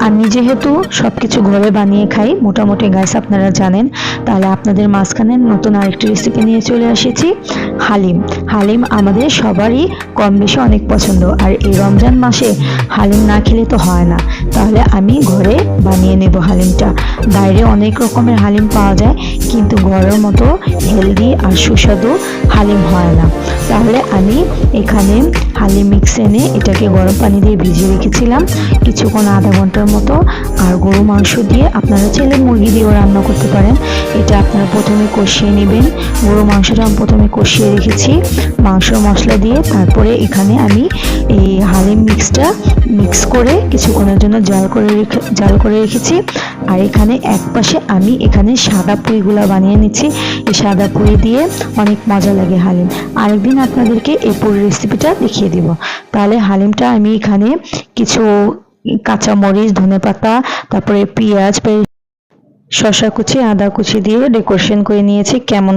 আমি যেহেতু সবকিছু ঘরে বানিয়ে খাই মোটামুটি গাইস, আপনারা জানেন, তাহলে আপনাদের মাঝখানে নতুন আরেকটি রেসিপি নিয়ে চলে এসেছি। হালিম। হালিম আমাদের সবারই কম বেশি অনেক পছন্দ, আর এই রমজান মাসে হালিম না খেলে তো হয় না। তাহলে আমি ঘরে বানিয়ে নেব হালিমটা। বাইরে অনেক রকমের হালিম পাওয়া যায়, কিন্তু ঘরের মতো হেলদি আর সুস্বাদু হালিম হয় না। তাহলে আমি এখানে হালিম মিক্স এনে এটাকে গরম পানি দিয়ে ভিজিয়ে রেখেছিলাম কিছুক্ষণ, আধা ঘন্টার মতো। আর গরু মাংস দিয়ে, আপনারা চাইলে মুরগি দিয়েও রান্না করতে পারেন। এটা আপনারা প্রথমে কষিয়ে নেবেন। গরু মাংসটা আমি প্রথমে কষিয়ে রেখেছি মাংস মশলা দিয়ে। তারপরে এখানে আমি এই হালিম মিক্স করে কিছুক্ষণের জন্য জাল করে রেখেছি। আর এখানে এক পাশে আমি এখানে সাদা পুরিগুলা বানিয়ে নিচ্ছি। এই সাদা পুরি দিয়ে অনেক মজা লাগে হালিম। আরেকদিন আপনাদেরকে এই পুরি রেসিপিটা দেখিয়ে দিব। তাহলে হালিমটা আমি এখানে কিছু কাঁচামরিচ, ধনেপাতা, তারপরে পেঁয়াজ, শসা কুচি, আদা কুচি দিয়ে ডেকোরেশন করে নিয়েছি। কেমন